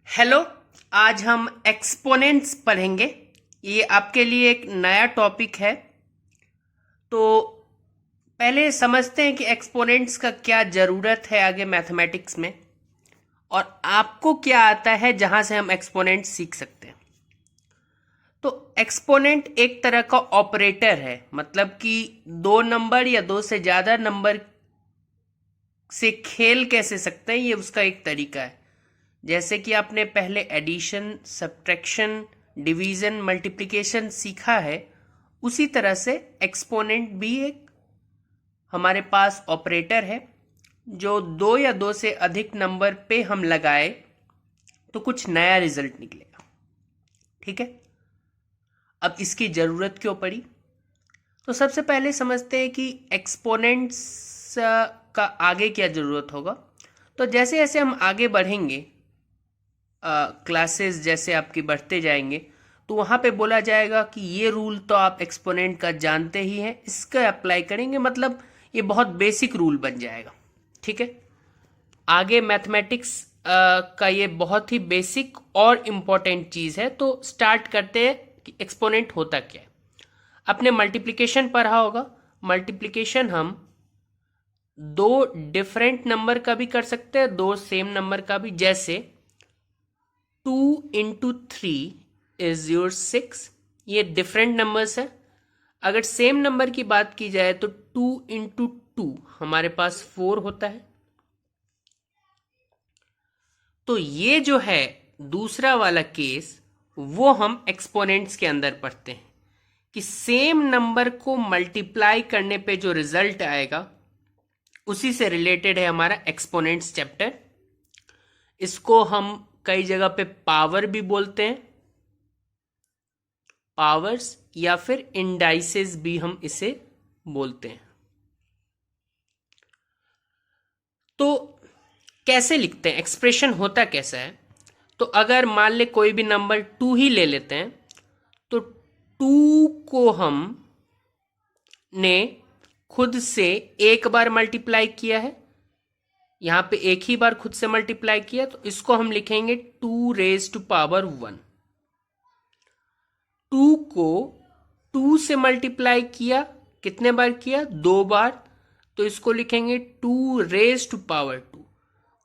Hello. आज हम exponents पढ़ेंगे। ये आपके लिए एक नया टॉपिक है। तो पहले समझते हैं कि एक्सपोनेंट्स का क्या ज़रूरत है आगे मैथमेटिक्स में, और आपको क्या आता है जहां से हम एक्सपोनेंट्स सीख सकते हैं। तो एक्सपोनेंट एक तरह का ऑपरेटर है, मतलब कि दो नंबर या दो से ज़्यादा नंबर से खेल कैसे सकते हैं, ये उसका एक तरीका है। जैसे कि आपने पहले एडिशन, सब्ट्रैक्शन, डिवीजन, मल्टीप्लिकेशन सीखा है, उसी तरह से एक्सपोनेंट भी एक हमारे पास ऑपरेटर है जो दो या दो से अधिक नंबर पे हम लगाए तो कुछ नया रिजल्ट निकलेगा। ठीक है, अब इसकी ज़रूरत क्यों पड़ी? तो सबसे पहले समझते हैं कि एक्सपोनेंट्स का आगे क्या ज़रूरत होगा। तो जैसे जैसे हम आगे बढ़ेंगे, क्लासेस जैसे आपकी बढ़ते जाएंगे, तो वहाँ पे बोला जाएगा कि ये रूल तो आप एक्सपोनेंट का जानते ही हैं, इसका अप्लाई करेंगे, मतलब ये बहुत बेसिक रूल बन जाएगा। ठीक है, आगे मैथमेटिक्स का ये बहुत ही बेसिक और इम्पॉर्टेंट चीज़ है। तो स्टार्ट करते हैं कि एक्सपोनेंट होता क्या है। आपने मल्टीप्लिकेशन पढ़ा होगा। मल्टीप्लिकेशन हम दो डिफरेंट नंबर का भी कर सकते हैं, दो सेम नंबर का भी। जैसे 2 into 3 is your 6, ये डिफरेंट नंबर्स है। अगर सेम नंबर की बात की जाए तो 2 into 2 हमारे पास 4 होता है। तो ये जो है दूसरा वाला केस, वो हम एक्सपोनेंट्स के अंदर पढ़ते हैं कि सेम नंबर को मल्टीप्लाई करने पे जो रिजल्ट आएगा उसी से रिलेटेड है हमारा एक्सपोनेंट्स चैप्टर। इसको हम कई जगह पे पावर भी बोलते हैं, पावर्स, या फिर इंडाइसेस भी हम इसे बोलते हैं। तो कैसे लिखते हैं, एक्सप्रेशन होता कैसा है? तो अगर मान ले कोई भी नंबर 2 ही ले लेते हैं, तो 2 को हम ने खुद से एक बार मल्टीप्लाई किया है, यहां पे एक ही बार खुद से मल्टीप्लाई किया, तो इसको हम लिखेंगे 2 raised to power 1। 2 को 2 से मल्टीप्लाई किया, कितने बार किया? 2 बार, तो इसको लिखेंगे 2 raised to power 2।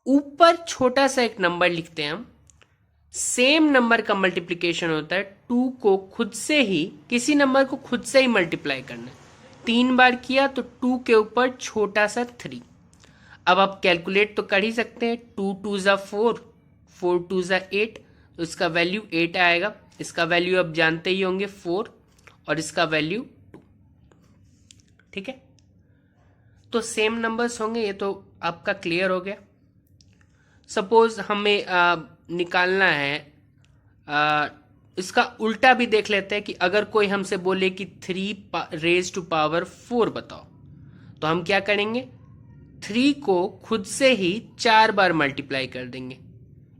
ऊपर छोटा सा एक नंबर लिखते हैं हम। सेम नंबर का मल्टीप्लिकेशन होता है 2 को खुद से ही, किसी नंबर को खुद से ही मल्टीप्लाई करना है। 3 बार किया तो 2 के ऊपर छोटा सा 3। अब आप कैलकुलेट तो कर ही सकते हैं। 2 2 ज़ा 4, 4 2 ज़ा 8, तो इसका वैल्यू 8 आएगा। इसका वैल्यू आप जानते ही होंगे 4, और इसका वैल्यू 2। ठीक है, तो सेम नंबर्स होंगे, ये तो आपका क्लियर हो गया। सपोज हमें निकालना है, इसका उल्टा भी देख लेते हैं कि अगर कोई हमसे बोले कि 3 raised to power 4 बताओ, तो हम क्या करेंगे? 3 को खुद से ही 4 बार मल्टीप्लाई कर देंगे,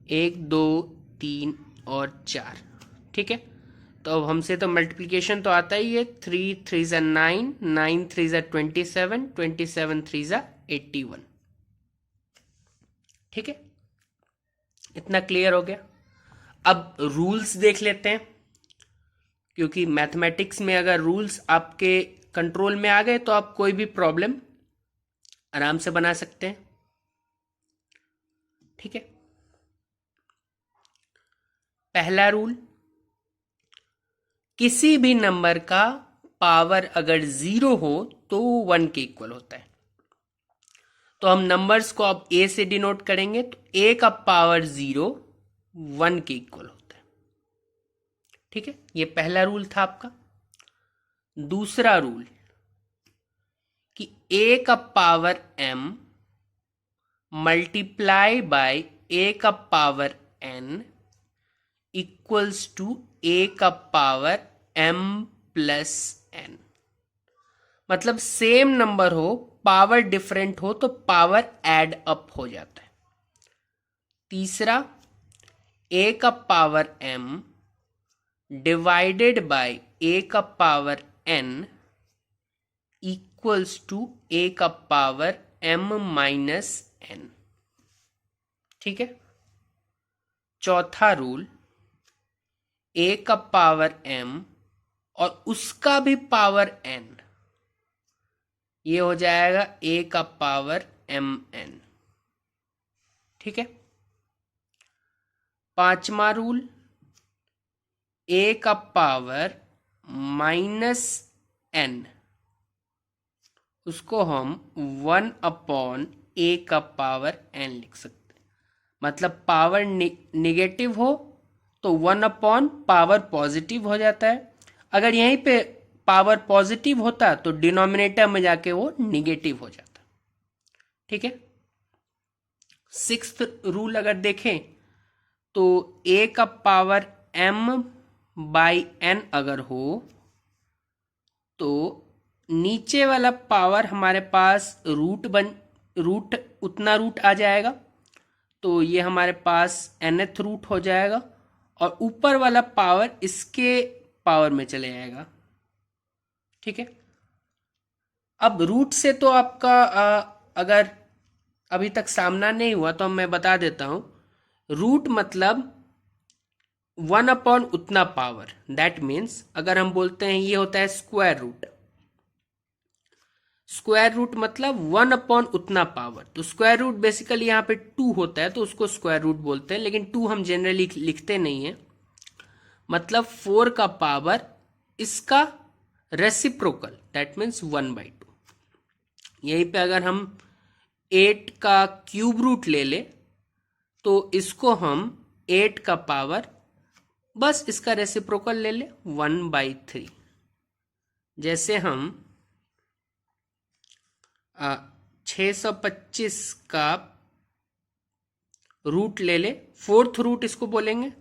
1 2 3 और 4। ठीक है, तो अब हमसे तो मल्टीप्लिकेशन तो आता ही है। 3 3 ज़ा 9, 9 3 ज़ा 27, 27 3 ज़ा 81। ठीक है, इतना क्लियर हो गया। अब रूल्स देख लेते हैं, क्योंकि मैथमेटिक्स में अगर रूल्स आपके कंट्रोल में आ गए तो आप कोई भी प्रॉब्लम आराम से बना सकते हैं। ठीक है, पहला रूल, किसी भी नंबर का पावर अगर 0 हो तो 1 के इक्वल होता है। तो हम नंबर्स को अब ए से डिनोट करेंगे, तो ए का पावर 0 1 के इक्वल होता है। ठीक है, ये पहला रूल था आपका। दूसरा रूल कि ए का पावर m मल्टीप्लाई बाय ए का पावर n इक्वल्स टू ए का पावर m प्लस n। मतलब सेम नंबर हो, पावर डिफरेंट हो, तो पावर ऐड अप हो जाता है। तीसरा, ए का पावर m डिवाइडेड बाय ए का पावर n इक्वल्स टू ए का पावर m माइनस n। ठीक है, चौथा रूल a का पावर m और उसका भी पावर n, ये हो जाएगा a का पावर mn। ठीक है। पांचवा रूल a का पावर -n, उसको हम 1/a का पावर n लिख सकते हैं। मतलब पावर निगेटिव हो तो 1/पावर पॉजिटिव हो जाता है। अगर यहीं पे पावर पॉजिटिव होता तो डिनोमिनेटर में जाके वो निगेटिव हो जाता। ठीक है। सिक्स्थ रूल अगर देखें तो a का पावर m/n अगर हो तो नीचे वाला पावर हमारे पास रूट उतना रूट आ जाएगा, तो ये हमारे पास nth रूट हो जाएगा और ऊपर वाला पावर इसके पावर में चले जाएगा। ठीक है। अब रूट से तो आपका अगर अभी तक सामना नहीं हुआ तो मैं बता देता हूं। रूट मतलब 1/ उतना पावर। दैट मीन्स अगर हम बोलते हैं ये होता है स्क्वायर रूट। स्क्वायर रूट मतलब 1/ उतना पावर। तो स्क्वायर रूट बेसिकली यहाँ पे 2 होता है तो उसको स्क्वायर रूट बोलते हैं, लेकिन 2 हम जनरली लिखते नहीं है। मतलब 4 का पावर इसका रेसिप्रोकल, दैट मीन्स 1/2। यहीं पे अगर हम 8 का क्यूब रूट ले ले तो इसको हम 8 का पावर बस इसका रेसिप्रोकल ले ले 1/3। जैसे हम 625 का रूट ले ले, फोर्थ रूट इसको बोलेंगे।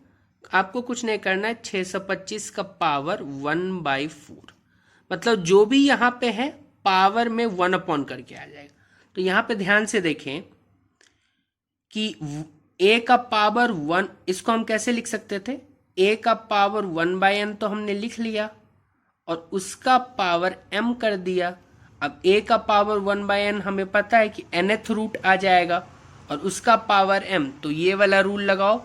आपको कुछ नहीं करना है, 625 का पावर 1/4। मतलब जो भी यहाँ पे है पावर में 1/ करके आ जाएगा। तो यहाँ पे ध्यान से देखें कि a का पावर 1, इसको हम कैसे लिख सकते थे? a का पावर 1/n तो हमने लिख लिया और उसका पावर m कर दिया। अब a का पावर 1/n हमें पता है कि nth रूट आ जाएगा और उसका पावर m। तो ये वाला रूल लगाओ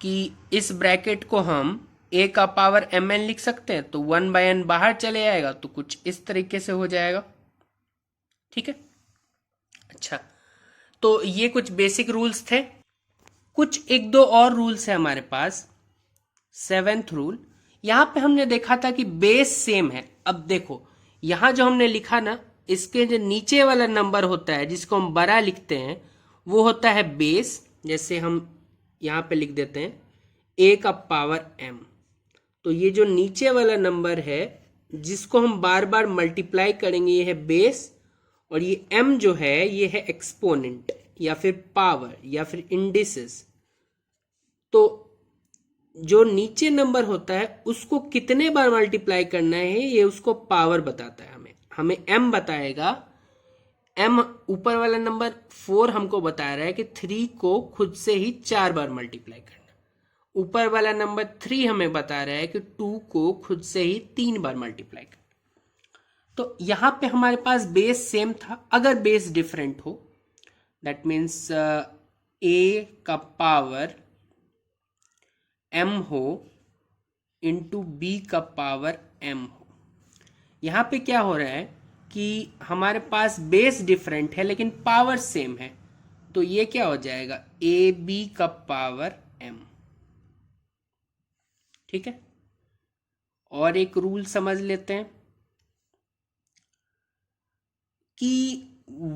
कि इस ब्रैकेट को हम a का पावर mn लिख सकते हैं, तो 1/n बाहर चले आएगा तो कुछ इस तरीके से हो जाएगा। ठीक है। अच्छा, तो ये कुछ बेसिक रूल्स थे। कुछ एक दो और रूल्स है हमारे पास। 7th रूल, यहां पे हमने देखा था कि बेस सेम है। अब देखो यहां जो हमने लिखा ना, इसके जो नीचे वाला नंबर होता है जिसको हम बड़ा लिखते हैं वो होता है बेस। जैसे हम यहां पे लिख देते हैं a का पावर m। तो ये जो नीचे वाला नंबर है जिसको हम बार बार मल्टीप्लाई करेंगे ये है बेस, और ये m जो है ये है एक्सपोनेंट या फिर पावर या फिर इंडिसेस। तो जो नीचे नंबर होता है उसको कितने बार मल्टीप्लाई करना है ये उसको पावर बताता है। हमें m बताएगा। m ऊपर वाला नंबर 4 हमको बता रहा है कि 3 को खुद से ही 4 बार मल्टीप्लाई करना। ऊपर वाला नंबर 3 हमें बता रहा है कि 2 को खुद से ही 3 बार मल्टीप्लाई करना। तो यहां पे हमारे पास बेस सेम था। अगर बेस डिफरेंट हो दैट मीन्स a का पावर m हो इंटू b का पावर m हो। यहाँ पे क्या हो रहा है कि हमारे पास बेस डिफरेंट है लेकिन पावर सेम है, तो ये क्या हो जाएगा ab का पावर m। ठीक है। और एक रूल समझ लेते हैं कि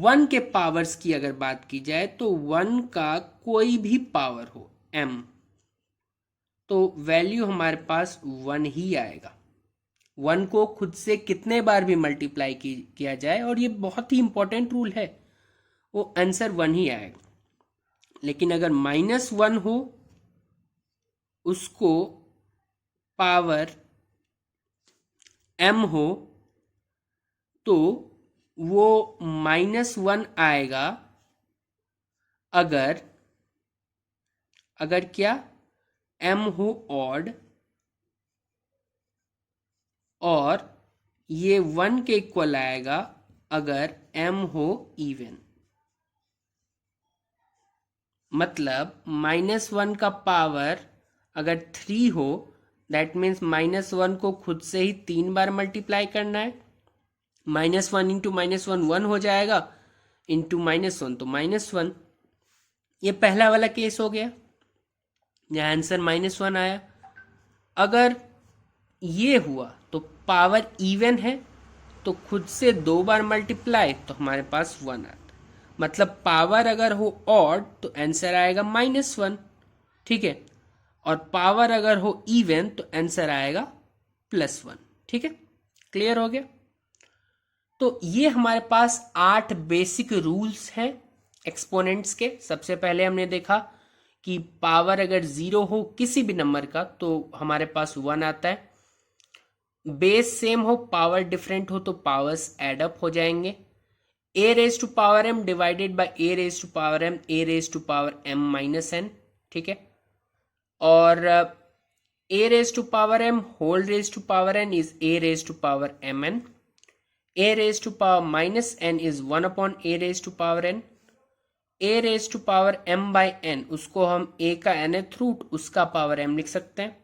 1 के पावर्स की अगर बात की जाए तो 1 का कोई भी पावर हो m तो वैल्यू हमारे पास 1 ही आएगा। 1 को खुद से कितने बार भी मल्टीप्लाई किया जाए, और ये बहुत ही इंपॉर्टेंट रूल है, वो आंसर 1 ही आएगा। लेकिन अगर -1 हो उसको पावर m हो तो वो -1 आएगा अगर क्या m हो ऑड और ये 1 के इक्वल आएगा अगर m हो इवन। मतलब -1 का पावर अगर 3 हो, दैट मीन्स -1 को खुद से ही 3 बार मल्टीप्लाई करना है। -1 इंटू -1 1 हो जाएगा, इंटू -1 तो -1। ये पहला वाला केस हो गया, यहाँ आंसर -1 आया। अगर ये हुआ तो पावर इवन है, तो खुद से 2 बार मल्टीप्लाई तो हमारे पास 1 आता है। मतलब पावर अगर हो ऑड तो आंसर आएगा -1, ठीक है। और पावर अगर हो इवन तो आंसर आएगा +1, ठीक है। क्लियर हो गया। तो ये हमारे पास 8 बेसिक रूल्स हैं एक्सपोनेंट्स के। सबसे पहले हमने देखा कि पावर अगर 0 हो किसी भी नंबर का तो हमारे पास 1 आता है। बेस सेम हो, पावर डिफरेंट हो तो पावर्स एड अप हो जाएंगे। a raise to power m divided by a raise to power m, a raise to power m minus n, ठीक है। और a raise to power m whole raise to power n is a raise to power mn, a raise to power minus n is 1 upon a raise to power n, a raise to power m by n उसको हम a का nth root उसका power m लिख सकते हैं।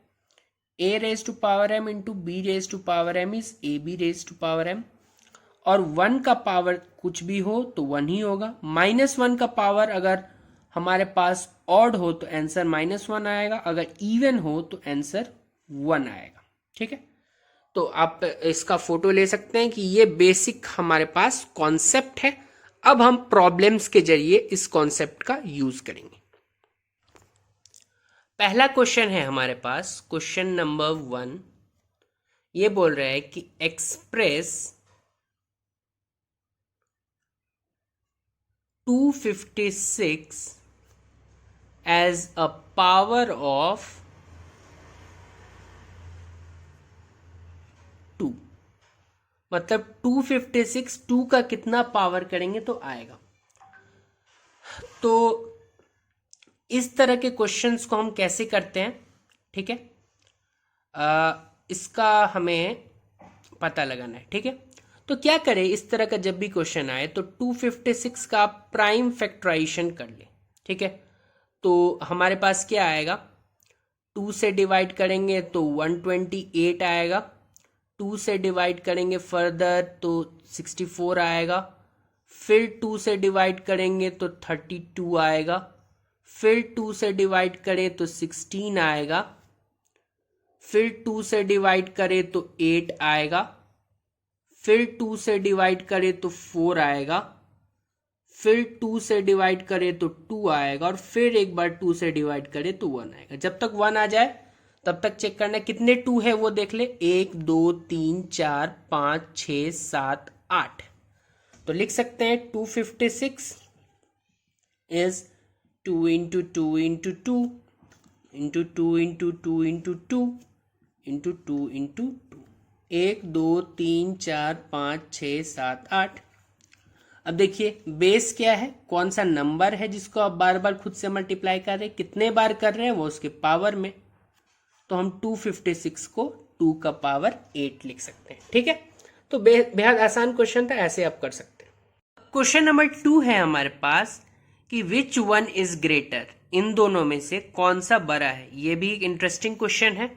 a raise to power m into b raise to power m is a b raise to power m। और 1 का power कुछ भी हो तो 1 ही होगा। -1 का पावर अगर हमारे पास ऑड हो तो आंसर -1 आएगा, अगर इवन हो तो आंसर 1 आएगा, ठीक है। तो आप इसका फोटो ले सकते हैं कि ये बेसिक हमारे पास कॉन्सेप्ट है। अब हम प्रॉब्लम्स के जरिए इस कॉन्सेप्ट का यूज करेंगे। पहला क्वेश्चन है हमारे पास, क्वेश्चन नंबर 1। ये बोल रहा है कि express 256 as a power of 2। मतलब 256 2 का कितना पावर करेंगे तो आएगा। तो इस तरह के क्वेश्चंस को हम कैसे करते हैं, ठीक है, इसका हमें पता लगाना है, ठीक है। तो क्या करें, इस तरह का जब भी क्वेश्चन आए तो 256 का प्राइम फैक्टराइजेशन कर ले, ठीक है। तो हमारे पास क्या आएगा, 2 से डिवाइड करेंगे तो 128 आएगा, 2 से डिवाइड करेंगे फर्दर तो 64 आएगा, फिर 2 से डिवाइड करेंगे तो 32 आएगा, फिर 2 से डिवाइड करें तो 16 आएगा, फिर 2 से डिवाइड करें तो 8 आएगा, फिर 2 से डिवाइड करें तो 4 आएगा, फिर 2 से डिवाइड करें तो 2 आएगा, और फिर एक बार 2 से डिवाइड करें तो 1 आएगा। जब तक 1 आ जाए तब तक चेक करना है कितने 2 है वो देख ले, 1 2 3 4 5 6 7 8। तो लिख सकते हैं 256 is 2 into 2 into 2 into 2 into 2 into 2 into 2 into 2, 1 2 3 4 5 6 7 8। अब देखिए बेस क्या है, कौन सा नंबर है जिसको आप बार बार खुद से मल्टीप्लाई कर रहे हैं, कितने बार कर रहे हैं वो उसके पावर में। तो हम 256 को 2 का पावर 8 लिख सकते हैं, ठीक है। तो बेहद आसान क्वेश्चन था, ऐसे आप कर सकते हैं। क्वेश्चन नंबर 2 है हमारे पास कि विच वन इज ग्रेटर, इन दोनों में से कौन सा बड़ा है। ये भी एक इंटरेस्टिंग क्वेश्चन है।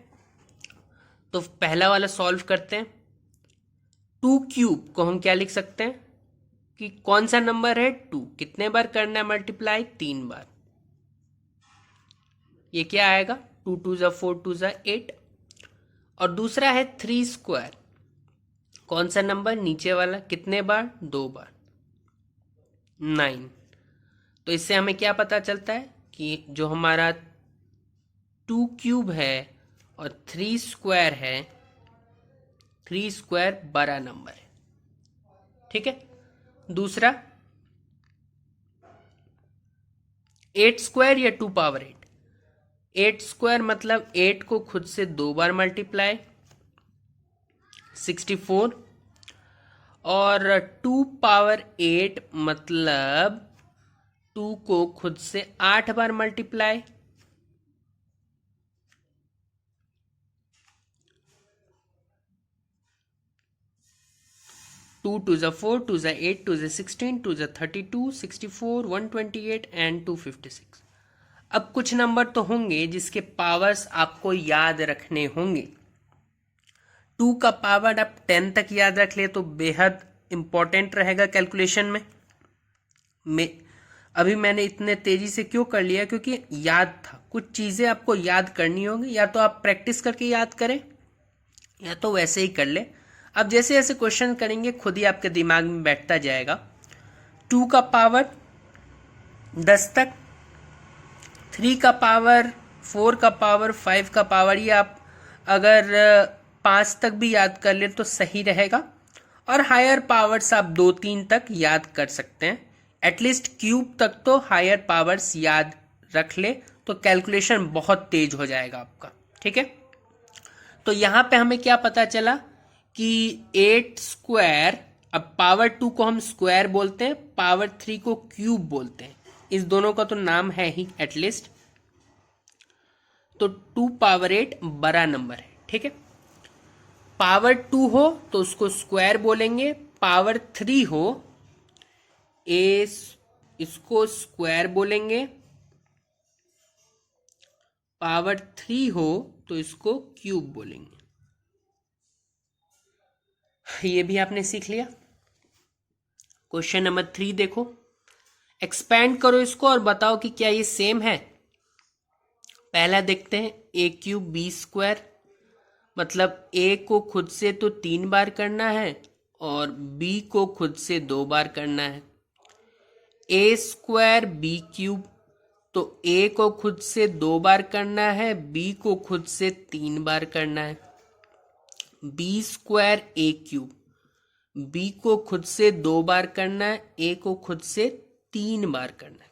तो पहला वाला सॉल्व करते हैं। 2 क्यूब को हम क्या लिख सकते हैं कि कौन सा नंबर है 2, कितने बार करना है मल्टीप्लाई, 3 बार। ये क्या आएगा, 2 2 ज़ा 4 2 ज़ा 8। और दूसरा है 3 स्क्वायर, कौन सा नंबर, नीचे वाला, कितने बार, 2 बार, 9। तो इससे हमें क्या पता चलता है कि जो हमारा 2 क्यूब है और 3 स्क्वायर है, 3 स्क्वायर बड़ा नंबर है, ठीक है। दूसरा 8 स्क्वायर या 2 पावर 8, 8 स्क्वायर मतलब 8 को खुद से 2 बार मल्टीप्लाई 64, और 2 पावर 8 मतलब 2 को खुद से 8 बार मल्टीप्लाई 2 2 ज़ा 4 2 ज़ा 8 2 ज़ा 16 2 ज़ा 32 64 128 एंड 256। अब कुछ नंबर तो होंगे जिसके पावर्स आपको याद रखने होंगे। 2 का पावर आप 10 तक याद रख ले तो बेहद इंपॉर्टेंट रहेगा कैलकुलेशन में। अभी मैंने इतने तेजी से क्यों कर लिया, क्योंकि याद था। कुछ चीज़ें आपको याद करनी होंगी, या तो आप प्रैक्टिस करके याद करें या तो वैसे ही कर ले। अब जैसे जैसे क्वेश्चन करेंगे खुद ही आपके दिमाग में बैठता जाएगा। 2 का पावर 10 तक, 3 का पावर, 4 का पावर, 5 का पावर, ये आप अगर 5 तक भी याद कर ले तो सही रहेगा। और हायर पावर्स आप 2-3 तक याद कर सकते हैं। एटलीस्ट क्यूब तक तो हायर पावर्स याद रख ले तो कैलकुलेशन बहुत तेज हो जाएगा आपका। ठीक है, तो यहां पे हमें क्या पता चला कि 8 स्क्वायर, अब पावर 2 को हम स्क्वायर बोलते हैं, पावर 3 को क्यूब बोलते हैं। इस दोनों का तो नाम है ही एटलीस्ट। तो 2 पावर 8 बड़ा नंबर है। ठीक है, पावर 2 हो तो उसको स्क्वायर बोलेंगे, पावर 3 हो इसको स्क्वायर बोलेंगे, पावर 3 हो तो इसको क्यूब बोलेंगे। ये भी आपने सीख लिया। क्वेश्चन नंबर 3 देखो, एक्सपेंड करो इसको और बताओ कि क्या ये सेम है। पहला देखते हैं, ए क्यूब बी स्क्वायर, मतलब ए को खुद से तो 3 बार करना है और बी को खुद से 2 बार करना है। ए स्क्वायर बी क्यूब, तो ए को खुद से 2 बार करना है, बी को खुद से 3 बार करना है। बी स्क्वायर ए क्यूब, बी को खुद से 2 बार करना है, ए को खुद से 3 बार करना है।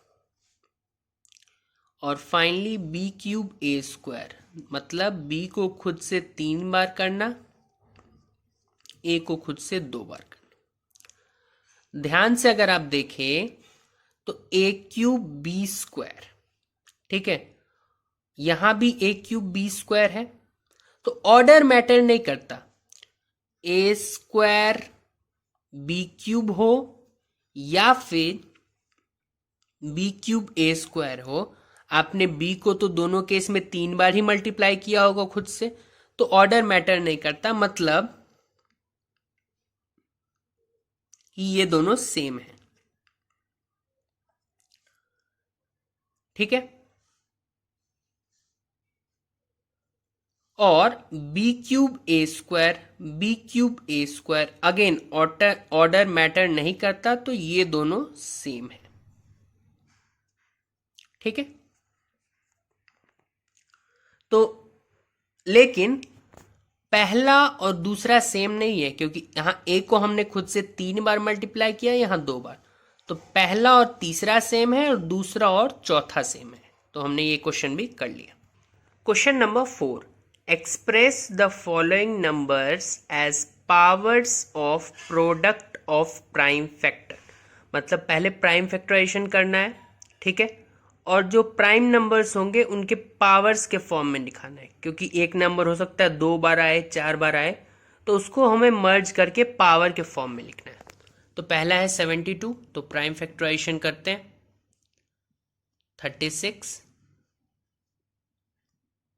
और फाइनली बी क्यूब ए स्क्वायर, मतलब बी को खुद से 3 बार करना, ए को खुद से 2 बार करना। ध्यान से अगर आप देखें तो ए क्यूब बी स्क्वायर, ठीक है, यहां भी ए क्यूब बी स्क्वायर है, तो ऑर्डर मैटर नहीं करता। ए स्क्वायर बी क्यूब हो या फिर बी क्यूब ए स्क्वायर हो, आपने बी को तो दोनों केस में 3 बार ही मल्टीप्लाई किया होगा खुद से, तो ऑर्डर मैटर नहीं करता, मतलब कि ये दोनों सेम है। ठीक है, और बी क्यूब ए स्क्वायर, बी क्यूब ए स्क्वायर अगेन ऑर्डर मैटर नहीं करता, तो ये दोनों सेम है। ठीक है, तो लेकिन पहला और दूसरा सेम नहीं है, क्योंकि यहां ए को हमने खुद से 3 बार मल्टीप्लाई किया, यहां 2 बार, तो पहला और तीसरा सेम है और दूसरा और चौथा सेम है। तो हमने ये क्वेश्चन भी कर लिया। Question number 4, express the following numbers as powers of product of prime factor. मतलब पहले प्राइम फैक्टराइजेशन करना है, ठीक है, और जो प्राइम नंबर्स होंगे उनके पावर्स के फॉर्म में दिखाना है, क्योंकि एक नंबर हो सकता है 2 बार आए, 4 बार आए, तो उसको हमें मर्ज करके पावर के फॉर्म में लिखना है। तो पहला है 72, तो प्राइम फैक्टराइजेशन करते हैं। 36,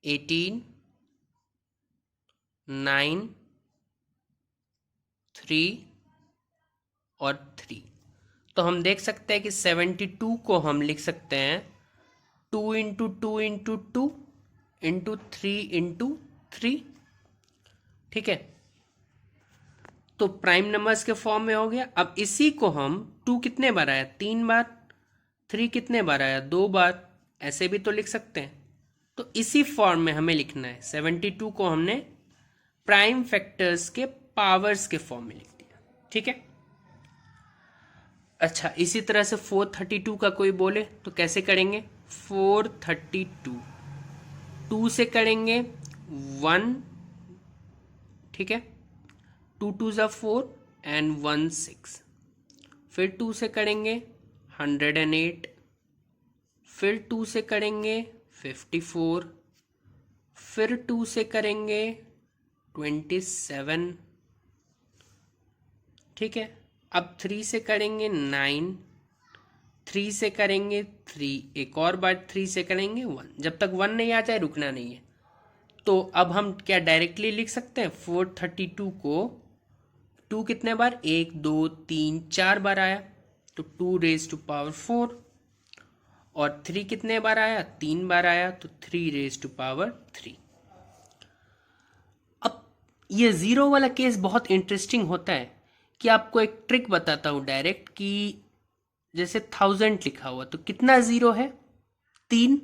18, 9, 3 और 3। तो हम देख सकते हैं कि 72 को हम लिख सकते हैं 2 इंटू 2 इंटू 2 इंटू 3 इंटू 3। ठीक है, तो प्राइम नंबर्स के फॉर्म में हो गया। अब इसी को हम 2 कितने बार आया, 3 बार, 3 कितने बार आया, 2 बार, ऐसे भी तो लिख सकते हैं। तो इसी फॉर्म में हमें लिखना है। 72 को हमने प्राइम फैक्टर्स के पावर्स के फॉर्म में लिख दिया। ठीक है, अच्छा, इसी तरह से 432 का कोई बोले तो कैसे करेंगे। 432 2 से करेंगे 1, ठीक है, 2 2 ज़ा 4 एंड 1 6, फिर 2 से करेंगे 108, फिर 2 से करेंगे 54, फिर 2 से करेंगे 27, ठीक है, अब 3 से करेंगे 9, 3 से करेंगे 3, एक और बार 3 से करेंगे 1, जब तक 1 नहीं आ जाए रुकना नहीं है। तो अब हम क्या डायरेक्टली लिख सकते हैं 432 को 2 कितने बार, 1 2 3 4 बार आया तो 2 रेज टू पावर 4, और 3 कितने बार आया, 3 बार आया तो 3 रेज टू पावर 3। अब ये जीरो वाला केस बहुत इंटरेस्टिंग होता है कि आपको एक ट्रिक बताता हूं डायरेक्ट, कि जैसे 1000 लिखा हुआ तो कितना जीरो है, 3,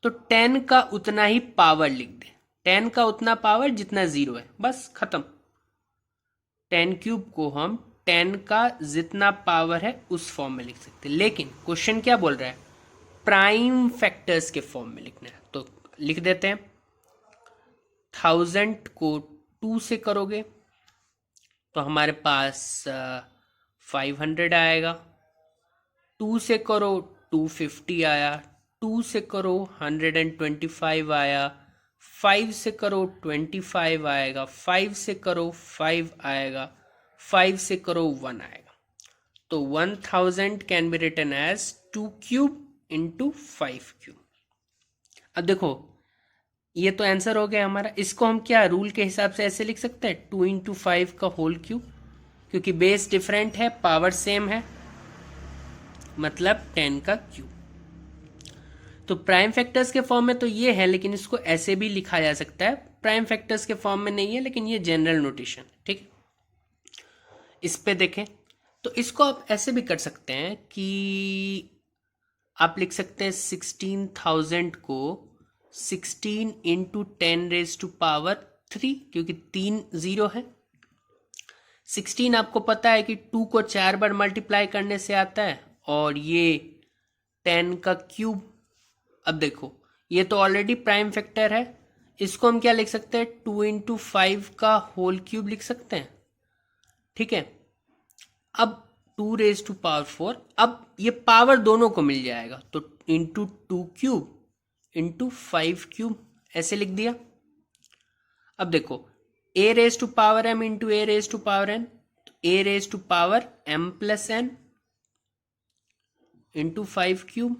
तो 10 का उतना ही पावर लिख दे, 10 का उतना पावर जितना जीरो है, बस खत्म। 10 क्यूब को हम 10 का जितना पावर है उस फॉर्म में लिख सकते हैं, लेकिन क्वेश्चन क्या बोल रहा है, प्राइम फैक्टर्स के फॉर्म में लिखना है। तो लिख देते हैं 1000 को 2 से करोगे तो हमारे पास 500 आएगा, 2 से करो 250 आया, 2 से करो 125 आया, 5 से करो 25 आएगा, 5 से करो 5 आएगा, 5 से करो 1 आएगा। तो 1000 can be written as 2 cube into 5 cube. अब देखो ये तो आंसर हो गया हमारा। इसको हम क्या रूल के हिसाब से ऐसे लिख सकते हैं 2 इंटू 5 का होल क्यूब, क्योंकि बेस डिफरेंट है पावर सेम है, मतलब 10 का क्यूब। तो प्राइम फैक्टर्स के फॉर्म में तो ये है, लेकिन इसको ऐसे भी लिखा जा सकता है, प्राइम फैक्टर्स के फॉर्म में नहीं है, लेकिन ये जनरल नोटेशन, ठीक। इस पे देखें तो इसको आप ऐसे भी कर सकते हैं कि आप लिख सकते हैं 16,000 को 16 इंटू 10 रेज टू पावर 3, क्योंकि 3 जीरो है। 16 आपको पता है कि 2 को 4 बार मल्टीप्लाई करने से आता है, और ये 10 का क्यूब। अब देखो ये तो ऑलरेडी प्राइम फैक्टर है, इसको हम क्या लिख सकते हैं 2 इंटू 5 का होल क्यूब लिख सकते हैं, ठीक है। अब 2 रेज टू पावर 4, अब ये पावर दोनों को मिल जाएगा, तो इंटू 2 क्यूब इंटू 5 क्यूब ऐसे लिख दिया। अब देखो a raise to power m into a raise to power n, a raise to power m plus n into 5 cube,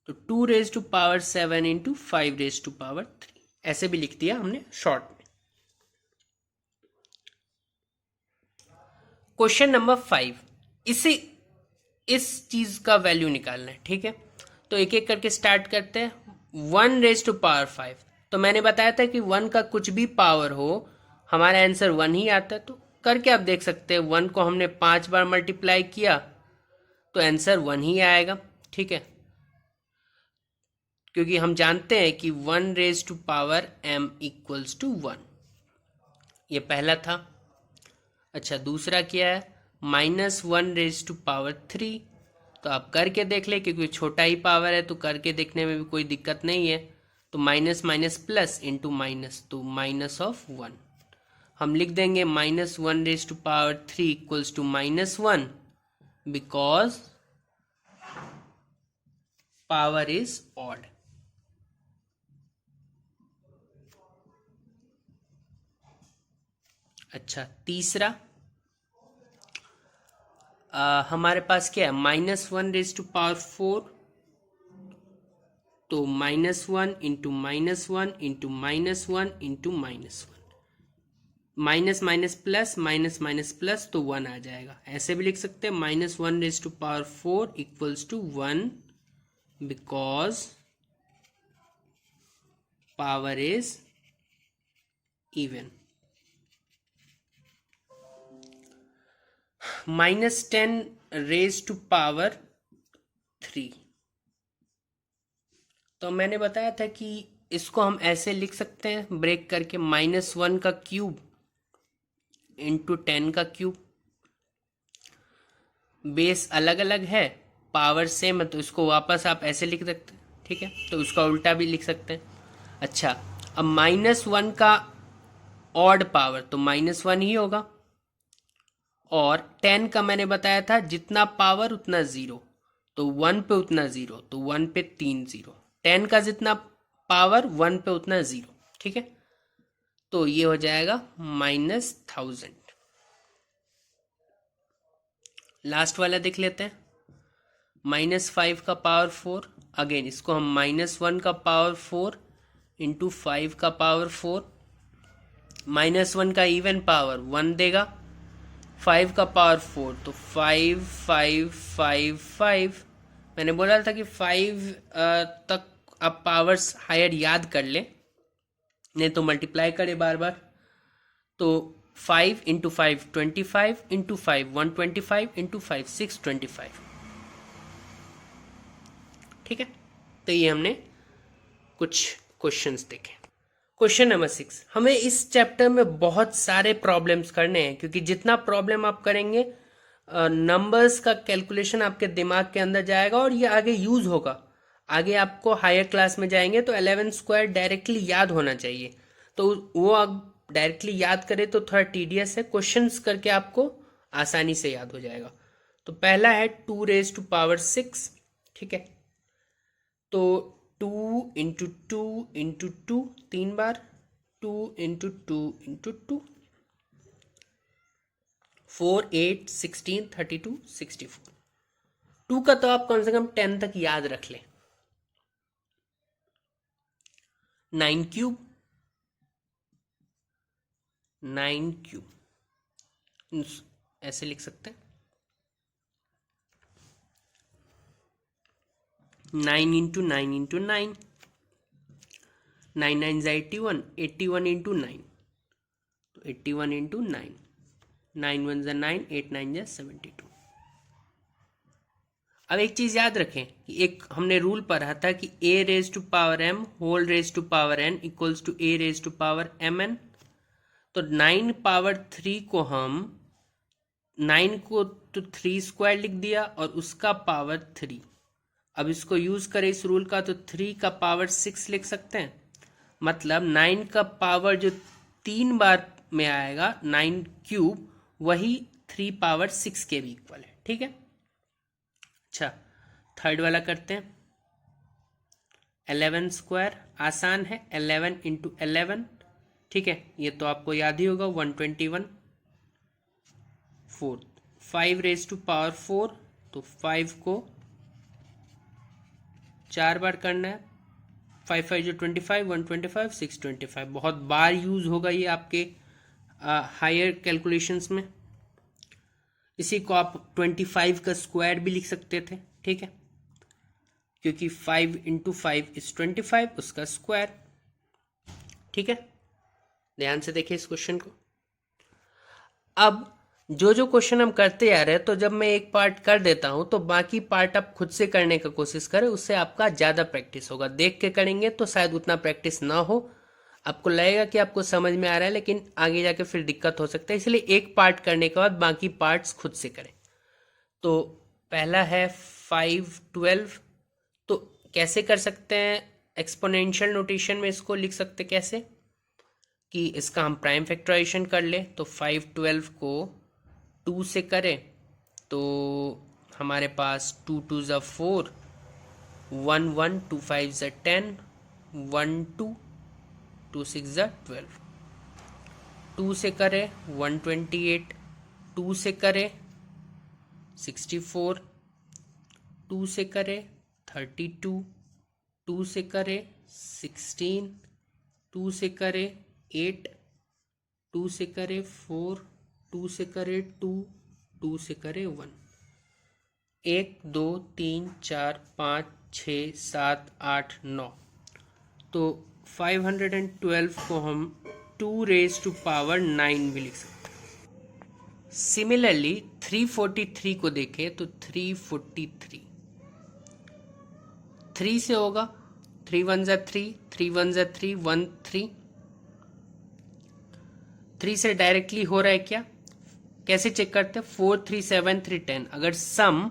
तो 2 raise to power 7 into 5 raise to power 3, ऐसे भी लिख दिया हमने शॉर्ट में। क्वेश्चन नंबर 5, इस चीज का वैल्यू निकालना है, ठीक है। तो एक एक करके स्टार्ट करते हैं। 1 रेज टू पावर 5, तो मैंने बताया था कि 1 का कुछ भी पावर हो हमारा आंसर 1 ही आता है, तो करके आप देख सकते हैं 1 को हमने 5 बार मल्टीप्लाई किया तो आंसर 1 ही आएगा, ठीक है, क्योंकि हम जानते हैं कि 1 raise to power m equals to 1, ये पहला था। अच्छा दूसरा क्या है, -1 रेज टू पावर 3, तो आप करके देख ले, क्योंकि छोटा ही पावर है तो करके देखने में भी कोई दिक्कत नहीं है। तो minus minus plus into minus, तो माइनस ऑफ 1 हम लिख देंगे, -1 raise to power 3 equals to -1, because power is odd. अच्छा तीसरा हमारे पास क्या है, -1 रेज टू पावर 4, तो -1 into -1 into -1 into -1, minus minus plus minus minus plus तो 1 आ जाएगा। ऐसे भी लिख सकते हैं -1 raise to power 4 equals to 1, because power is even. -10 raise to power 3, तो मैंने बताया था कि इसको हम ऐसे लिख सकते हैं ब्रेक करके, -1 का क्यूब इंटू 10 का क्यूब। बेस अलग अलग है, पावर सेम है, तो इसको वापस आप ऐसे लिख सकते हैं, ठीक है। तो उसका उल्टा भी लिख सकते हैं। अच्छा अब -1 का ऑड पावर तो -1 ही होगा, और 10 का मैंने बताया था जितना पावर उतना जीरो, तो 1 पे उतना जीरो, तो 1 पे 3 जीरो। 10 का जितना पावर 1 पे उतना जीरो, ठीक है। तो ये हो जाएगा -1000। लास्ट वाला देख लेते हैं, -5 का पावर 4, अगेन इसको हम -1 का पावर 4 इंटू 5 का पावर 4, -1 का इवन पावर 1 देगा, 5 का पावर 4 तो 5 5 5 5। मैंने बोला था कि 5 तक आप पावर्स हायर याद कर ले, नहीं तो मल्टीप्लाई करे बार बार। तो 5 इंटू 5 25 इंटू 5 125 इंटू 5 625। ठीक है, तो ये हमने कुछ क्वेश्चंस देखे। क्वेश्चन नंबर 6, हमें इस चैप्टर में बहुत सारे प्रॉब्लम्स करने हैं, क्योंकि जितना प्रॉब्लम आप करेंगे नंबर्स का कैलकुलेशन आपके दिमाग के अंदर जाएगा और ये आगे यूज होगा। आगे आपको हायर क्लास में जाएंगे तो 11 स्क्वायर डायरेक्टली याद होना चाहिए, तो वो आप डायरेक्टली याद करें तो थोड़ा टीडियस है, क्वेश्चंस करके आपको आसानी से याद हो जाएगा। तो पहला है 2 रेज टू पावर 6। ठीक है, तो 2 इंटू 2 इंटू 2 3 बार, 2 इंटू 2 इंटू 2, 4 8 16 32 64। 2 का तो आप कम से कम 10 तक याद रख लें। 9 क्यूब, 9 क्यूब ऐसे लिख सकते हैं। 9 इंटू 9 इंटू 9, 9 9 जा 81, 81 इंटू 9, तो 81 इंटू 9, 9 1 जा 9, 8 9 जा 72। अब एक चीज याद रखें कि एक हमने रूल पढ़ा था कि a raise to power m whole raise to power n equals to a raise to power mn। तो 9 पावर 3 को हम 9 को तो 3 स्क्वायर लिख दिया और उसका पावर 3। अब इसको यूज करें इस रूल का तो 3 का पावर 6 लिख सकते हैं, मतलब 9 का पावर जो 3 बार में आएगा 9 क्यूब, वही 3 पावर 6 के भी इक्वल है। ठीक है, अच्छा थर्ड वाला करते हैं। 11 स्क्वायर आसान है, 11 इंटू 11। ठीक है, ये तो आपको याद ही होगा 121। 4 5 रेज टू पावर 4, तो 5 को 4 बार करना है, 5 5 जो 25, 125 625। बहुत बार यूज होगा ये आपके हायर कैलकुलेशंस में। इसी को आप 25 का स्क्वायर भी लिख सकते थे। ठीक है, क्योंकि 5 इंटू 5 इज 25, उसका स्क्वायर। ठीक है, ध्यान से देखिए इस क्वेश्चन को। अब जो जो क्वेश्चन हम करते आ रहे हैं, तो जब मैं एक पार्ट कर देता हूं तो बाकी पार्ट आप खुद से करने का कोशिश करें, उससे आपका ज्यादा प्रैक्टिस होगा। देख के करेंगे तो शायद उतना प्रैक्टिस ना हो, आपको लगेगा कि आपको समझ में आ रहा है, लेकिन आगे जाके फिर दिक्कत हो सकता है। इसलिए एक पार्ट करने के बाद बाकी पार्ट्स खुद से करें। तो पहला है 5 12। तो कैसे कर सकते हैं, एक्सपोनेंशियल नोटेशन में इसको लिख सकते कैसे कि इसका हम प्राइम फैक्टराइजेशन कर ले। तो 5 12 को 2 से करें तो हमारे पास 2 2 ज़ा 4, 1 1 2 5 ज़ा 10, 1 2 2 6 ज़ा 12। 2 से करें 128, 2 से करें 64, 2 से करें 32, 2 से करें 16, 2 से करें 8, 2 से करें 4, 2 से करें 2, 2 से करें 1। 1 2 3 4 5 6 7 8 9। तो 512 को हम 2 रेज टू पावर 9 भी लिख सकते हैं। सिमिलरली 343 को देखें तो 343 3 से होगा, 3 1 ज़ा 3, 3 1 ज़ा 3 1 3। 3 से डायरेक्टली हो रहा है क्या, कैसे चेक करते हैं, 4 3 7 3 10। अगर सम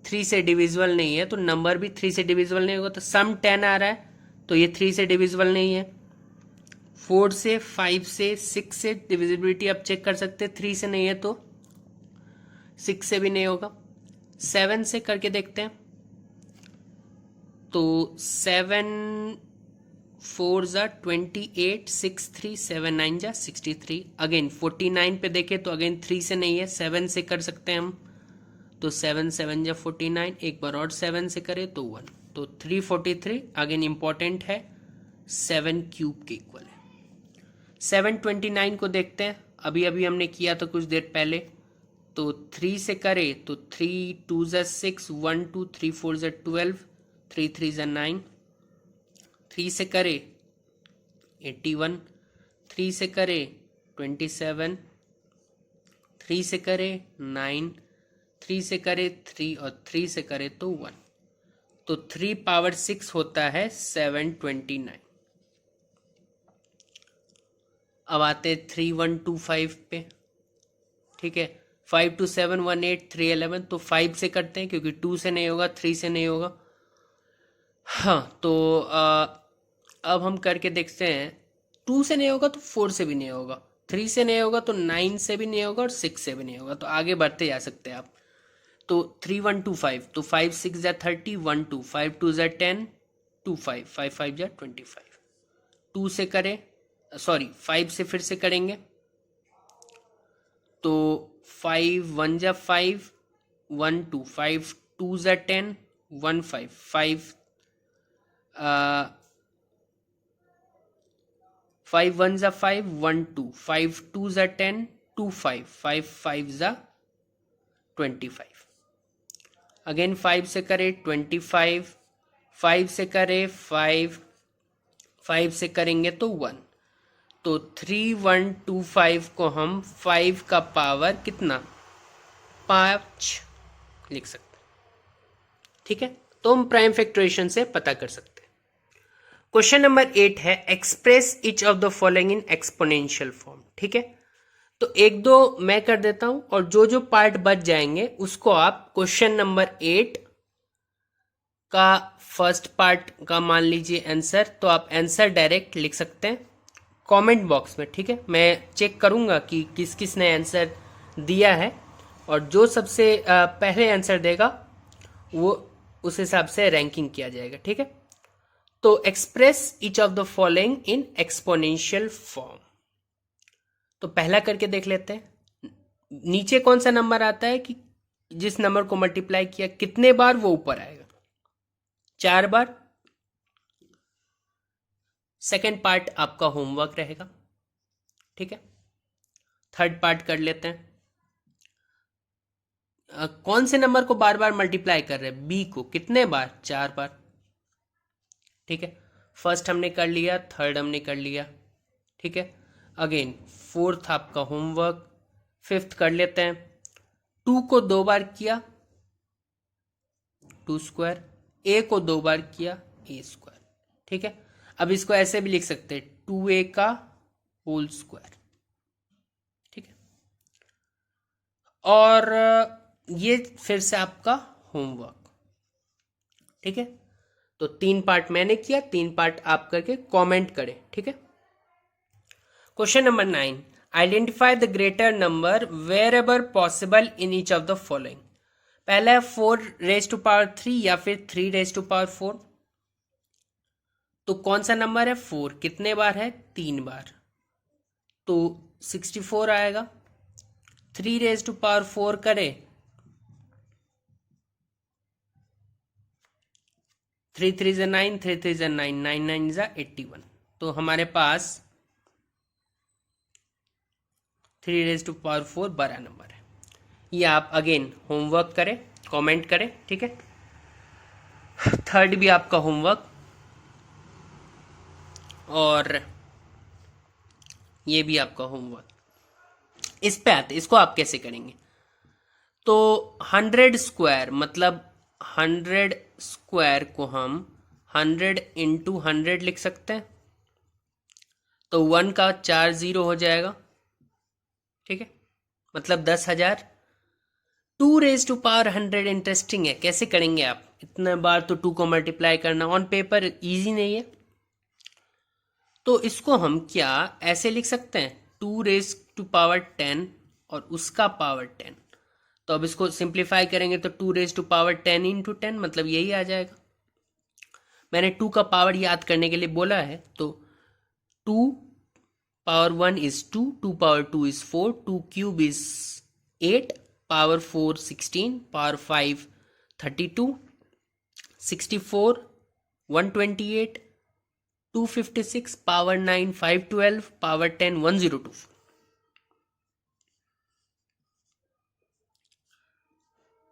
3 से डिविजिबल नहीं है तो नंबर भी 3 से डिविजिबल नहीं होगा। तो सम 10 आ रहा है तो ये 3 से डिविजिबल नहीं है। 4 से 5 से 6 से डिविजिबिलिटी आप चेक कर सकते हैं, 3 से नहीं है तो 6 से भी नहीं होगा। 7 से करके देखते हैं तो 7 4 ज़ा 28, 6 3 7 9 ज़ा 63। अगेन 49 पे देखें तो अगेन 3 से नहीं है, 7 से कर सकते हैं हम। तो 7 7 जा 49, एक बार और 7 से करे तो 1, तो 343 अगेन इम्पॉर्टेंट है, 7 क्यूब के इक्वल है। 729 को देखते हैं, अभी अभी हमने किया था कुछ देर पहले, तो 3 से करे तो 3 2 जा 6, 1 2 3 4 जा 12, 3 3 जा 9, 3 से करे 81, 3 से करे 27, 3 से करे 9, 3 से करे 3 और 3 से करे तो 1, तो 3 पावर 6 होता है 729। अब आते 3125 पे, ठीक है। 5 2 7 1 8 3 11, तो 5 से करते हैं क्योंकि 2 से नहीं होगा, 3 से नहीं होगा। हाँ, तो अब हम करके देखते हैं, 2 से नहीं होगा तो 4 से भी नहीं होगा, 3 से नहीं होगा तो 9 से भी नहीं होगा और 6 से भी नहीं होगा, तो आगे बढ़ते जा सकते हैं आप। तो 3125, तो 5 6 जा 30, 1 2 5 2 जा 10, 2 5 5 5 जा 25, 2 से करें, सॉरी 5 से फिर से करेंगे, तो 5 1 जा 5, 1 2 5 2 जा 10, 1 5 5 5 1 जा 5, 1 2 5 2 जा 10, 2 5 5 5 जा 25, अगेन 5 से करे 25, 5 से करे 5, 5 से करेंगे तो 1, तो 3125 को हम 5 का पावर कितना 5 लिख सकते हैं, ठीक है। तो हम प्राइम फैक्टराइजेशन से पता कर सकते हैं। क्वेश्चन नंबर 8 है express each of the following in exponential form, ठीक है। तो एक दो मैं कर देता हूं और जो जो पार्ट बच जाएंगे उसको आप क्वेश्चन नंबर 8 का फर्स्ट पार्ट का मान लीजिए आंसर, तो आप आंसर डायरेक्ट लिख सकते हैं कमेंट बॉक्स में, ठीक है। मैं चेक करूंगा कि किस किस ने आंसर दिया है, और जो सबसे पहले आंसर देगा वो उस हिसाब से रैंकिंग किया जाएगा, ठीक है। तो express each of the following in exponential form, तो पहला करके देख लेते हैं। नीचे कौन सा नंबर आता है कि जिस नंबर को मल्टीप्लाई किया कितने बार वो ऊपर आएगा, 4 बार। सेकेंड पार्ट आपका होमवर्क रहेगा, ठीक है। थर्ड पार्ट कर लेते हैं, कौन से नंबर को बार बार मल्टीप्लाई कर रहे हैं, बी को कितने बार, 4 बार, ठीक है। फर्स्ट हमने कर लिया, थर्ड हमने कर लिया, ठीक है। अगेन फोर्थ आपका होमवर्क, फिफ्थ कर लेते हैं। 2 को 2 बार किया 2 स्क्वायर, ए को 2 बार किया ए स्क्वायर, ठीक है। अब इसको ऐसे भी लिख सकते हैं 2a का होल स्क्वायर, ठीक है। और ये फिर से आपका होमवर्क, ठीक है। तो 3 पार्ट मैंने किया, 3 पार्ट आप करके कमेंट करें, ठीक है। Question number 9, identify the greater number wherever possible in each of the following. पहला है 4⁻³ या फिर 3⁻⁴। तो कौन सा नंबर है 4, कितने बार है 3 बार, तो 64 आएगा। 3⁻⁴ करे 3 3 जा 9, 3 3 जा 9, 9 9 जा 81, तो हमारे पास 3⁻⁴ बड़ा नंबर है। ये आप अगेन होमवर्क करें, कमेंट करें, ठीक है। थर्ड भी आपका होमवर्क, और ये भी आपका होमवर्क। इस पे आते, इसको आप कैसे करेंगे। तो 100 स्क्वायर मतलब 100 स्क्वायर को हम 100 × 100 लिख सकते हैं, तो 1 का 4 0 हो जाएगा, ठीक है, मतलब 10,000। 2⁻100 इंटरेस्टिंग है, कैसे करेंगे आप, इतने बार तो 2 को मल्टीप्लाई करना ऑन पेपर इजी नहीं है। तो इसको हम क्या ऐसे लिख सकते हैं 2⁻10 और उसका पावर 10, तो अब इसको सिंप्लीफाई करेंगे तो 2⁻10 × 10 मतलब यही आ जाएगा। मैंने 2 का पावर याद करने के लिए बोला है, तो 2 power 1 is 2, 2 power 2 is 4, 2 cube is 8, power 4 16, power 5 32, 64 128, 256, power 9 512, power 10 1024।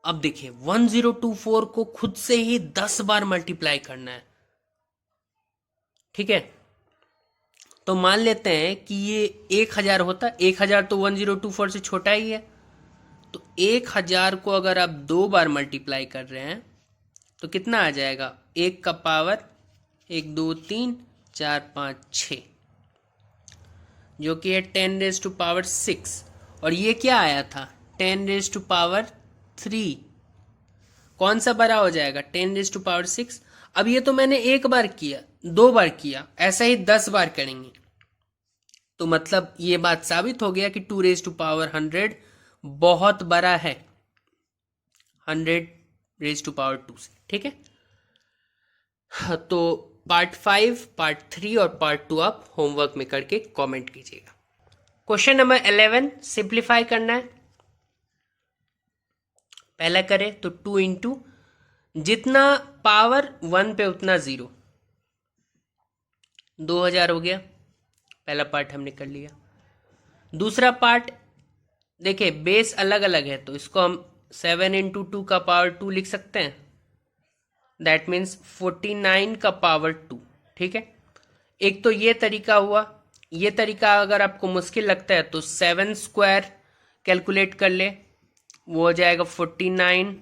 अब देखिए 1024 को खुद से ही 10 बार मल्टीप्लाई करना है, ठीक है। तो मान लेते हैं कि ये 1000 होता, 1000 तो 1024 से छोटा ही है। तो 1000 को अगर आप 2 बार मल्टीप्लाई कर रहे हैं तो कितना आ जाएगा, 1 का पावर 1 2 3 4 5 6, जो कि है 10 रेज टू पावर 6। और ये क्या आया था, 10 रेज टू पावर 3। कौन सा बड़ा हो जाएगा, 10 रेज टू पावर 6। अब ये तो मैंने 1 बार किया, 2 बार किया, ऐसा ही 10 बार करेंगे। तो मतलब ये बात साबित हो गया कि 2 रेज टू पावर 100 बहुत बड़ा है 100 रेज टू पावर 2 से, ठीक है। तो पार्ट 5, पार्ट 3 और पार्ट 2 आप होमवर्क में करके कमेंट कीजिएगा। क्वेश्चन नंबर 11 सिंप्लीफाई करना है। पहला करें तो 2 इंटू जितना पावर 1 पे उतना 0, 2000 हो गया। पहला पार्ट हमने कर लिया। दूसरा पार्ट देखिए बेस अलग अलग है, तो इसको हम 7 इंटू 2 का पावर 2 लिख सकते हैं, दैट मीन्स 49 का पावर 2, ठीक है। एक तो ये तरीका हुआ। ये तरीका अगर आपको मुश्किल लगता है तो 7 स्क्वायर कैलकुलेट कर ले, वो हो जाएगा 49,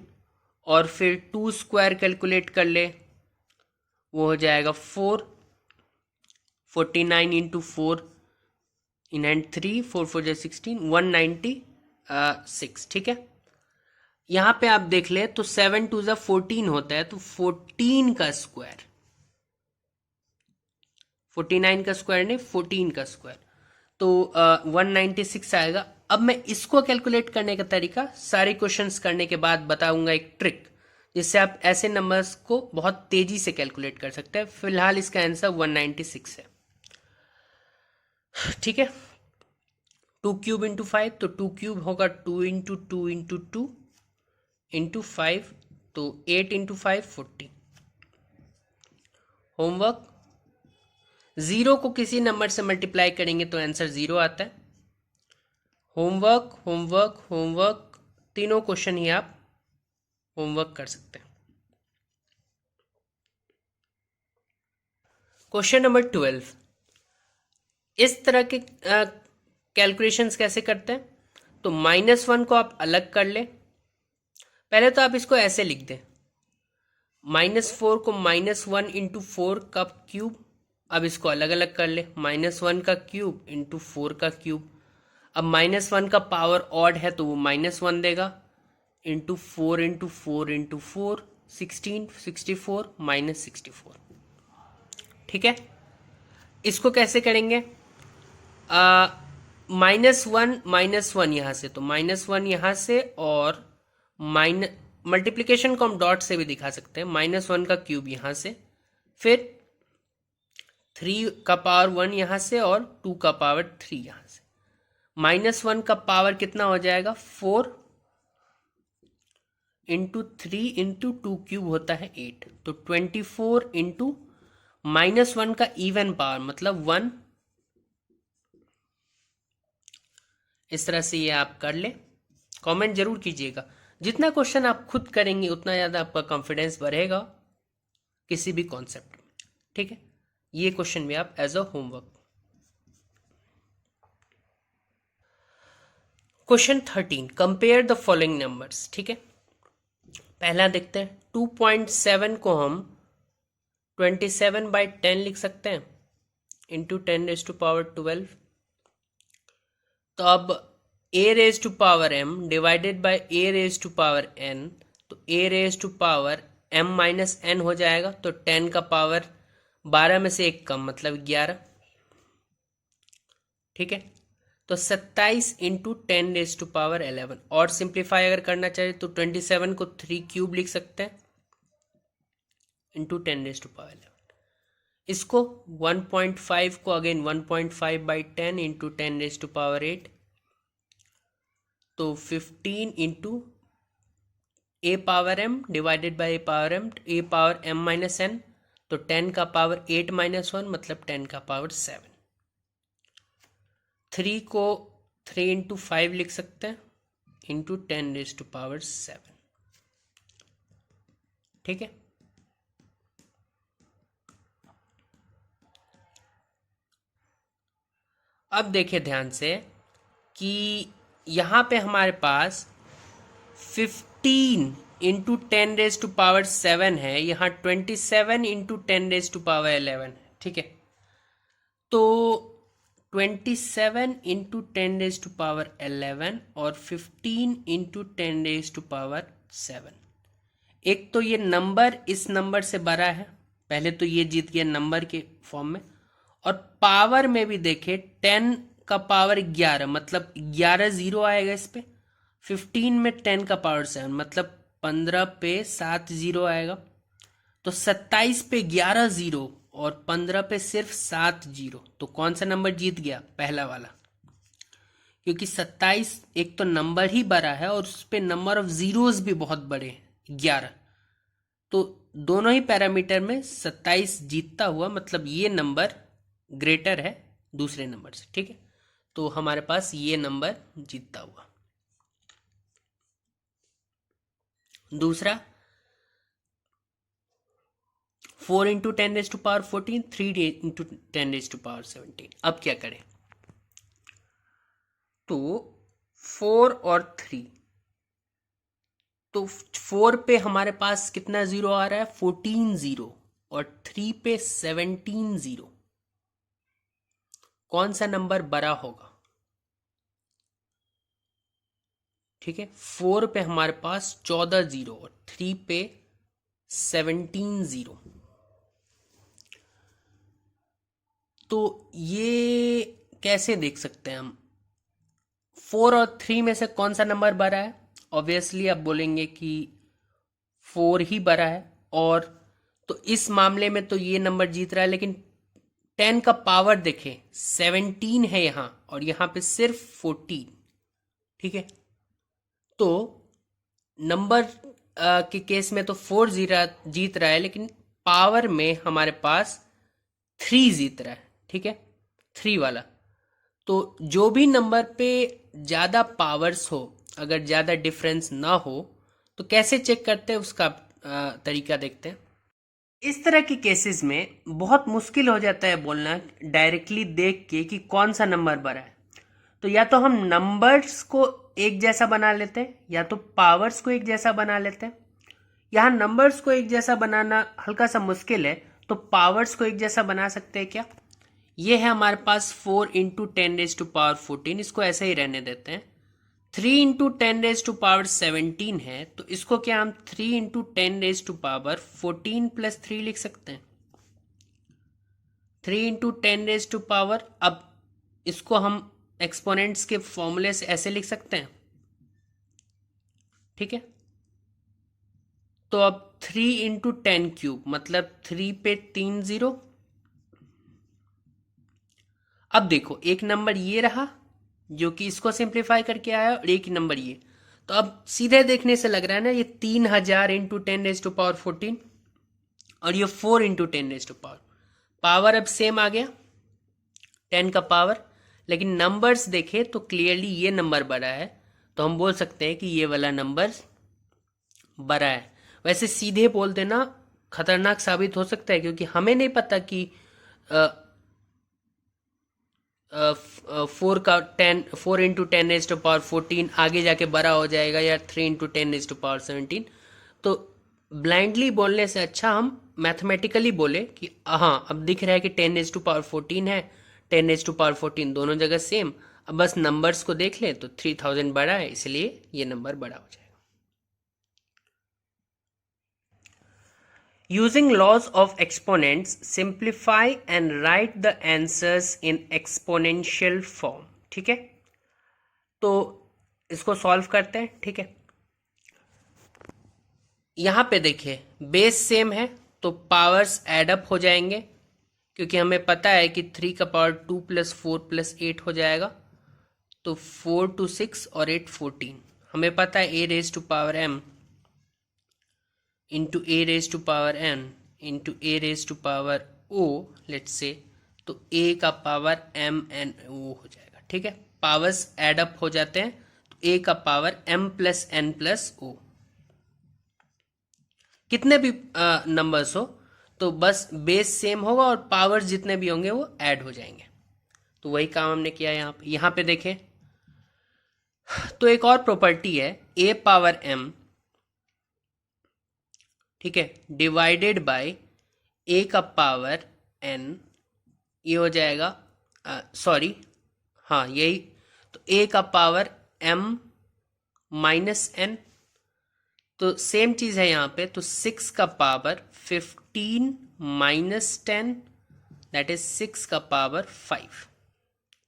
और फिर 2 स्क्वायर कैलकुलेट कर ले, वो हो जाएगा 4। 49 इंटू 4 इन एंड 3, 4 4 16, 196, ठीक है। यहाँ पे आप देख ले तो 7 2 14 होता है, तो 14 का स्क्वायर, 49 का स्क्वायर नहीं 14 का स्क्वायर, तो 196 आएगा। अब मैं इसको कैलकुलेट करने का तरीका सारे क्वेश्चंस करने के बाद बताऊंगा, एक ट्रिक जिससे आप ऐसे नंबर्स को बहुत तेजी से कैलकुलेट कर सकते हैं। फिलहाल इसका आंसर 196 है, ठीक है। 2 क्यूब इंटू 5, तो 2 क्यूब होगा 2 इंटू 2 इंटू 2 इंटू 5, तो 8 इंटू 5 40। होमवर्क, 0 को किसी नंबर से मल्टीप्लाई करेंगे तो आंसर 0 आता है। होमवर्क होमवर्क होमवर्क, तीनों क्वेश्चन ही आप होमवर्क कर सकते हैं। क्वेश्चन नंबर 12, इस तरह के कैलकुलेशंस कैसे करते हैं, तो -1 को आप अलग कर ले। पहले तो आप इसको ऐसे लिख दें, -4 को -1 इंटू 4 का क्यूब। अब इसको अलग अलग कर ले, -1 का क्यूब इंटू 4 का क्यूब। अब -1 का पावर ऑड है तो वो -1 देगा, इंटू 4 इंटू 4 इंटू 4 16 64 -64, ठीक है। इसको कैसे करेंगे, -1 यहाँ से, तो -1 यहाँ से, और मल्टीप्लिकेशन को हम डॉट से भी दिखा सकते हैं, -1 का क्यूब यहाँ से, फिर 3 का पावर 1 यहाँ से, और 2 का पावर 3 यहाँ से। -1 का पावर कितना हो जाएगा, 4 इंटू 3 इंटू 2 क्यूब होता है 8, तो 24 इंटू -1 का इवन पावर मतलब 1। इस तरह से ये आप कर ले। कमेंट जरूर कीजिएगा, जितना क्वेश्चन आप खुद करेंगे उतना ज़्यादा आपका कॉन्फिडेंस बढ़ेगा किसी भी कॉन्सेप्ट में, ठीक है। ये क्वेश्चन भी आप as a homework. Question 13, compare the following numbers, ठीक है। पहला देखते हैं, 2.7 को हम 27/10 लिख सकते हैं, इंटू 10⁻²²। तो अब a⁻m डिवाइडेड बाय a⁻n, तो a⁻m-n हो जाएगा, तो 10 का पावर 12 में से 1 कम मतलब 11, ठीक है। तो 27 इंटू 10⁻11, और सिंप्लीफाई अगर करना चाहे तो 27 को 3 क्यूब लिख सकते हैं, इंटू 10⁻11। इसको 1.5 को अगेन 1.5/10 इंटू 10⁻8, तो 15 into A power M divided by A power M, A power M minus N, तो 10 का पावर 8 माइनस 1 मतलब 10 का पावर 7। 3 को 3 इंटू 5 लिख सकते हैं, इंटू 10 रेज टू पावर 7। ठीक है। अब देखिए ध्यान से कि यहाँ पे हमारे पास 15 इंटू 10 रेज टू पावर 7 है, यहाँ 27 इंटू 10 रेज टू पावर 11 है। ठीक है, तो 27 इंटू 10 रेज टू पावर 11 और 15 इंटू 10 रेज टू पावर 7। एक तो ये नंबर इस नंबर से बड़ा है, पहले तो ये जीत गया नंबर के फॉर्म में, और पावर में भी देखे 10 का पावर 11 मतलब 11 जीरो आएगा इस पे। 15 में 10 का पावर 7 मतलब 15 पे 7 जीरो आएगा, तो 27 पे 11 जीरो और 15 पे सिर्फ 7 जीरो। तो कौन सा नंबर जीत गया? पहला वाला, क्योंकि 27 एक तो नंबर ही बड़ा है और उस पे नंबर ऑफ जीरोस भी बहुत बड़े हैं 11, तो दोनों ही पैरामीटर में 27 जीतता हुआ, मतलब ये नंबर ग्रेटर है दूसरे नंबर से। ठीक है, तो हमारे पास ये नंबर जीतता हुआ। दूसरा 4 into 10 raise to power 14, 3 into 10 raise to power 17। अब क्या करें? तो 4 और 3, तो 4 पे हमारे पास कितना जीरो आ रहा है? 14 जीरो, और 3 पे 17 जीरो। कौन सा नंबर बड़ा होगा? ठीक है, 4 पे हमारे पास 14 जीरो और 3 पे 17 जीरो। तो ये कैसे देख सकते हैं हम? 4 और 3 में से कौन सा नंबर बड़ा है? ऑब्वियसली आप बोलेंगे कि 4 ही बड़ा है, और तो इस मामले में तो ये नंबर जीत रहा है। लेकिन 10 का पावर देखें, 17 है यहाँ और यहाँ पे सिर्फ 14। ठीक है, तो नंबर के केस में तो 4 जीत रहा है, लेकिन पावर में हमारे पास 3 जीत रहा है। ठीक है, 3 वाला। तो जो भी नंबर पे ज़्यादा पावर्स हो, अगर ज़्यादा डिफरेंस ना हो, तो कैसे चेक करते हैं उसका तरीका देखते हैं। इस तरह के केसेस में बहुत मुश्किल हो जाता है बोलना डायरेक्टली देख के कि कौन सा नंबर बड़ा है। तो या तो हम नंबर्स को एक जैसा बना लेते हैं, या तो पावर्स को एक जैसा बना लेते हैं। यहाँ नंबर्स को एक जैसा बनाना हल्का सा मुश्किल है, तो पावर्स को एक जैसा बना सकते हैं क्या? ये है हमारे पास 4 इंटू 10 रेज टू पावर 14, इसको ऐसे ही रहने देते हैं। 3 इंटू 10 रेज टू पावर 17 है, तो इसको क्या हम 3 into 10 raise to power 14 plus 3 लिख सकते हैं। 3 इंटू 10 रेज टू पावर, अब इसको हम एक्सपोनेंट्स के फॉर्मूले से ऐसे लिख सकते हैं। ठीक है, तो अब 3 इंटू 10 क्यूब मतलब 3 पे 3 जीरो। अब देखो एक नंबर ये रहा जो कि इसको सिंप्लीफाई करके आया, और एक नंबर ये। तो अब सीधे देखने से लग रहा है ना, ये 3000 इंटू 10 रेज टू पावर 14 और ये 4 into 10 raise to power. Power अब सेम आ गया 10 का पावर, लेकिन नंबर्स देखे तो क्लियरली ये नंबर बड़ा है, तो हम बोल सकते हैं कि ये वाला नंबर बड़ा है। वैसे सीधे बोल देना खतरनाक साबित हो सकता है, क्योंकि हमें नहीं पता कि 4 इंटू 10 रेज टू पावर 14 आगे जाके बड़ा हो जाएगा या 3 इंटू 10 रेज टू पावर 17। तो ब्लाइंडली बोलने से अच्छा हम मैथमेटिकली बोले कि हाँ अब दिख रहा है कि 10 रेज टू पावर 14 है, 10 रेज टू पावर 14 दोनों जगह सेम। अब बस नंबर्स को देख लें तो 3000 बड़ा है, इसलिए ये नंबर बड़ा हो जाएगा। Using laws of exponents, simplify and write the answers in exponential form. ठीक है, तो इसको सॉल्व करते हैं। ठीक है, यहाँ पे देखिए बेस सेम है तो पावर्स एड अप हो जाएंगे, क्योंकि हमें पता है कि 3 का पावर 2 प्लस 4 प्लस 8 हो जाएगा। तो 4 to 6 और 8 14। हमें पता है a raise to power m into a raise to power n into a raise to power o, let's say, तो a का पावर m n o हो जाएगा। ठीक है, पावर्स एड अप हो जाते हैं, तो a का power m plus n plus o। कितने भी नंबर्स हो तो बस बेस सेम होगा और पावर्स जितने भी होंगे वो ऐड हो जाएंगे। तो वही काम हमने किया यहाँ पे देखें तो एक और प्रॉपर्टी है a पावर m, ठीक है, डिवाइडेड बाय a का पावर n, ये हो जाएगा सॉरी हाँ यही, तो a का पावर m माइनस n, तो सेम चीज है यहाँ पे, तो 6 का पावर 15 माइनस 10 दैट इज 6 का पावर 5।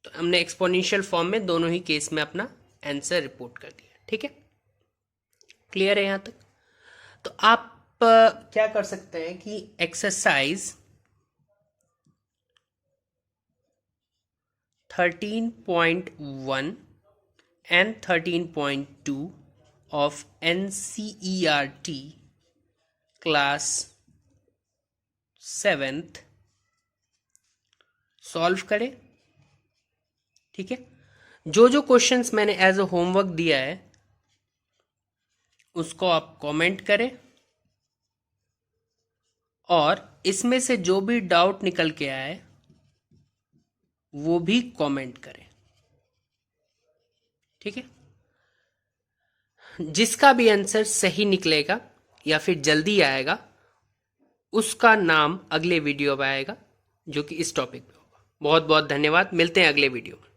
तो हमने एक्सपोनेंशियल फॉर्म में दोनों ही केस में अपना आंसर रिपोर्ट कर दिया। ठीक है, क्लियर है यहाँ तक? तो आप क्या कर सकते हैं कि exercise 13.1 and 13.2 of NCERT class 7th solve करें। ठीक है, जो जो क्वेश्चंस मैंने एज अ होमवर्क दिया है उसको आप कमेंट करें और इसमें से जो भी डाउट निकल के आए वो भी कमेंट करें। ठीक है, जिसका भी आंसर सही निकलेगा या फिर जल्दी आएगा उसका नाम अगले वीडियो में आएगा जो कि इस टॉपिक पे होगा। बहुत बहुत धन्यवाद, मिलते हैं अगले वीडियो में।